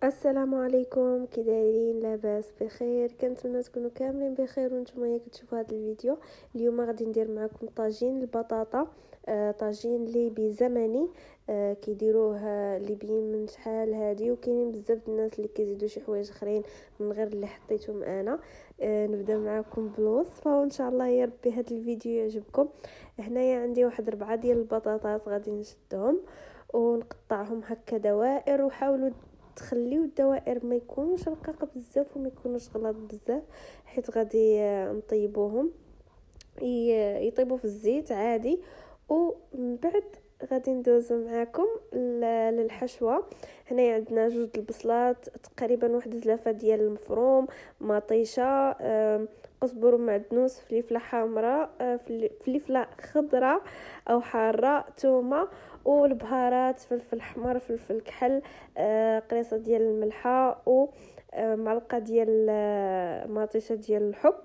السلام عليكم، كي دايرين؟ لاباس بخير؟ كنتمنى تكونوا كاملين بخير وانتم كتشوفوا هذا الفيديو. اليوم غادي ندير معكم طاجين البطاطا، طاجين ليبي زمني. كيديروه الليبيين من شحال هادي، وكاينين بزاف الناس اللي كيزيدوا شي حوايج اخرين من غير اللي حطيتهم انا. نبدا معكم بالوصفه وان شاء الله يا ربي هذا الفيديو يعجبكم. هنايا عندي واحد 4 ديال البطاطات، غادي نشدهم ونقطعهم هكا دوائر، وحاولوا تخليو الدوائر ما يكونوش رقاق بزاف وما يكونوش غلاظ بزاف، حيت غادي نطيبوهم يطيبوا في الزيت عادي. ومن بعد غادي ندوزو معاكم للحشوه. هنا عندنا 2 البصلات، تقريبا واحد زلافه ديال المفروم، مطيشه، قزبر ومعدنوس، فليفله حمراء، فليفله خضراء او حاره، ثومه، والبهارات فلفل احمر، فلفل كحل، قريصه ديال الملحه، و معلقه ديال مطيشه ديال الحك،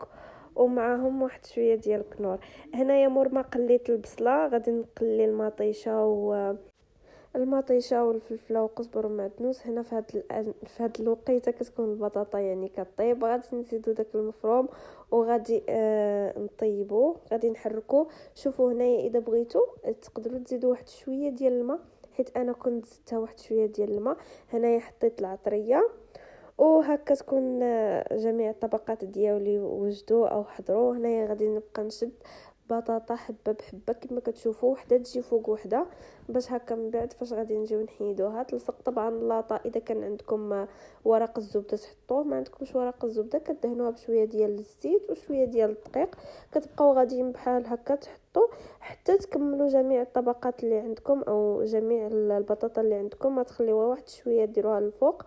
ومعاهم واحد شويه ديال الكنور. هنايا مور ما قليت البصله غادي نقلي المطيشه والفلفله وقزبر ومعدنوس. هنا في هاد الوقيته كتكون البطاطا يعني كطيب، غادي نزيدو داك المفروم وغادي نطيبوه، غادي نحركوه. شوفوا هنايا اذا بغيتو تقدروا تزيدوا واحد شويه ديال الماء، حيت انا كنت زدتها واحد شويه ديال الماء. هنايا حطيت العطريه، وهكا تكون جميع الطبقات ديالي وجدوا او حضروا. هنايا غادي نبقى نشد بطاطا حبه بحبه كما كتشوفوا، وحده تجي فوق وحده، باش هكا من بعد فاش غادي نجيو نحيدوها تلصق. طبعا اللاطه اذا كان عندكم ورق الزبده تحطوه، ما عندكمش ورق الزبده كدهنوها بشويه ديال الزيت وشويه ديال الدقيق. كتبقاو غاديين بحال هكا تحطوا حتى تكملوا جميع الطبقات اللي عندكم او جميع البطاطا اللي عندكم، ما تخليوها واحد شويه ديروها الفوق.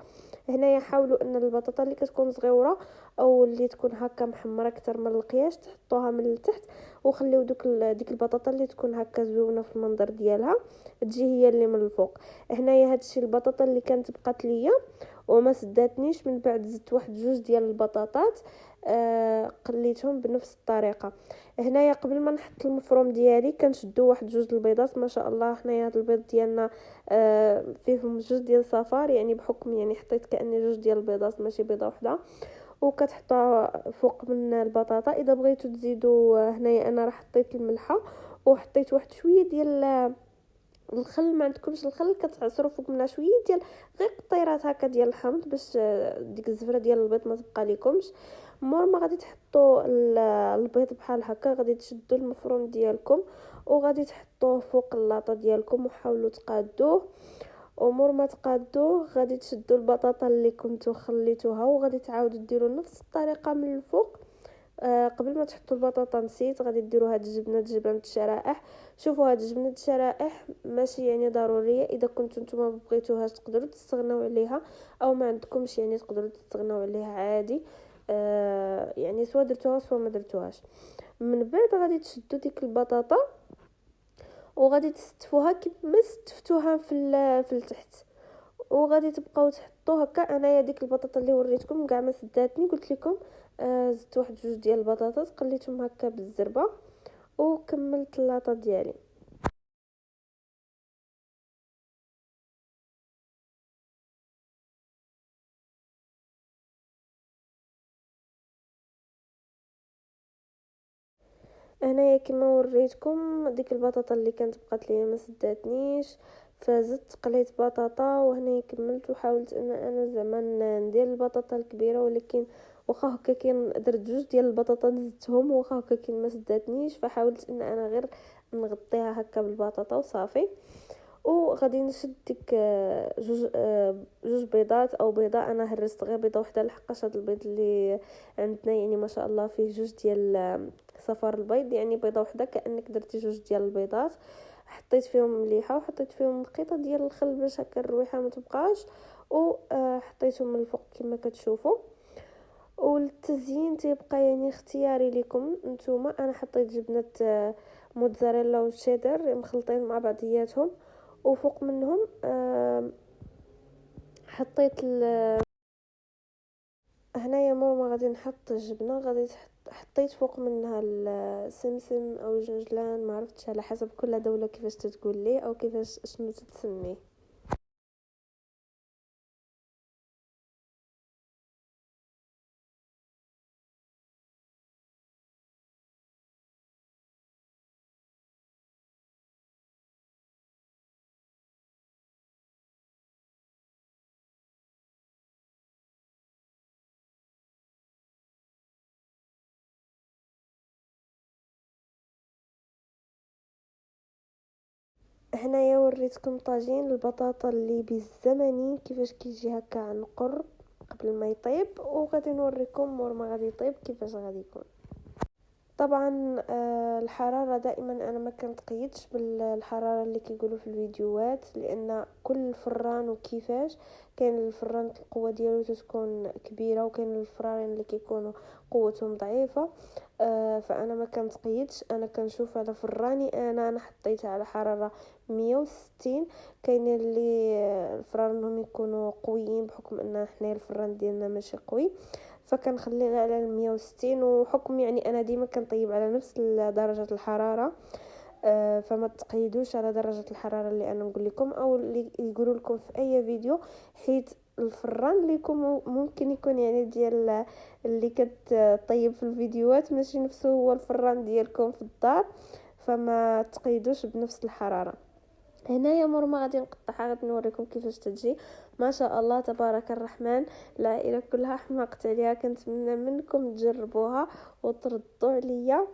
هنايا حاولوا ان البطاطا اللي كتكون صغيره او اللي تكون هكا محمره اكثر من القياس تحطوها من التحت، وخليو ديك البطاطا اللي تكون هكا زوينه في المنظر ديالها تجي هي اللي من الفوق. هنايا هادشي البطاطا اللي كانت بقات ليا وما سداتنيش، من بعد زدت واحد 2 ديال البطاطات، قليتهم بنفس الطريقه. هنايا قبل ما نحط المفروم ديالي كنشدو واحد 2 البيضات. ما شاء الله حنايا هاد البيض ديالنا فيهم 2 ديال الصفار، يعني بحكم يعني حطيت كأني 2 ديال البيضات ماشي بيضه واحده. وكتحطها فوق من البطاطا. اذا بغيتو تزيدوا هنايا انا راه حطيت الملحه وحطيت واحد شويه ديال الخل. ما عندكمش الخل كتعصروا فوق منها شويه ديال غير قطيرات هكا ديال الحامض، باش ديك الزفره ديال البيض ما تبقى لكمش. مور ما غادي تحطوا البيض بحال هكا غادي تشدوا المفروم ديالكم وغادي تحطوه فوق اللاطه ديالكم وحاولوا تقادوه. ومور ما تقادوه غادي تشدوا البطاطا اللي كنتو خليتوها وغادي تعاودوا ديروا نفس الطريقه من الفوق. قبل ما تحطوا البطاطا نسيت، غادي ديروا هاد الجبنه الشرائح. شوفوا هاد الجبنه الشرائح ماشي يعني ضروريه، اذا كنتو نتوما ما بغيتوهاش تقدروا تستغناو عليها، او ما عندكمش يعني تقدروا تستغناو عليها عادي. يعني سوا درتوها سوا ما درتوهاش. من بعد غادي تشدوا ديك البطاطا وغادي تستفوها كما استفتوها في التحت، وغادي تبقاو تحطوا هكا. انايا ديك البطاطا اللي وريتكم كاع ما سداتني، قلت لكم زدت واحد 2 ديال البطاطا قليتهم هكا بالزربه وكملت اللاطه ديالي. انايا كما وريتكم ديك البطاطا اللي كانت بقات ليا ما سداتنيش، فزدت قليت بطاطا وهنا كملت. وحاولت ان انا زعما ندير البطاطا الكبيره، ولكن واخا هكا كاين درت 2 ديال البطاطا زدتهم واخا هكا كاين ما سداتنيش، فحاولت ان انا غير نغطيها هكا بالبطاطا وصافي. وغادي نشد ديك جوج بيضات او بيضه. انا هرست غير بيضه وحده لحقاش هذا البيض اللي عندنا يعني ما شاء الله فيه 2 ديال صفار البيض، يعني بيضه وحده كانك درتي 2 ديال البيضات. حطيت فيهم مليحه وحطيت فيهم نقيطه ديال الخل باش هكا الرويحه ما تبقاش، وحطيتهم من الفوق كما كتشوفوا. والتزيين تيبقى يعني اختياري لكم نتوما. انا حطيت جبنه موتزاريلا وشيدر مخلطين مع بعضياتهم، وفوق منهم حطيت هنايا مور ما غادي نحط الجبنه غادي حطيت فوق منها السمسم او جنجلان، ما عرفتش على حسب كل دوله كيفاش تتقول لي او كيفاش شنو تتسميه. هنايا وريتكم طاجين البطاطا اللي بالزمني كيفاش كيجي هكا عنقر قبل ما يطيب، وغادي نوريكم مور ما غادي يطيب كيفاش غادي يكون. طبعا الحراره دائما انا ما كنتقيدش بالحراره اللي كيقولوا في الفيديوهات، لان كل فران وكيفاش. كاين الفران القوه ديالو تكون كبيره، وكاين الفرارين اللي كيكونوا قوتهم ضعيفه. فانا ما كنتقيدش، انا كنشوف على فراني انا حطيتها على حراره 160. كاين اللي الفران انهم يكونوا قويين بحكم ان حنا الفران ديالنا ماشي قوي، فكنخليه غير على 160. وحكم يعني انا ديما كنطيب على نفس درجه الحراره. فما تقيدوش على درجه الحراره اللي انا نقول لكم او اللي يقولوا لكم في اي فيديو، حيت الفران اللي يكون ممكن يكون يعني ديال اللي كتطيب في الفيديوهات ماشي نفسه هو الفران ديالكم في الدار، فما تقيدوش بنفس الحراره. هنايا مرمى غادي نقطعها، غادي نوريكم كيفاش تجي. ما شاء الله تبارك الرحمن، العائله كلها حماقت عليها. كنتمنى منكم تجربوها وتردوا عليا.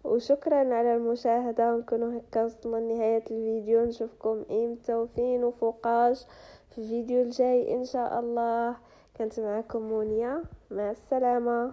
وشكرا على المشاهده، ونكونوا هكا وصلنا لنهايه الفيديو. نشوفكم امتى وفين وفوقاش في الفيديو الجاي ان شاء الله. كانت معكم مونيا، مع السلامه.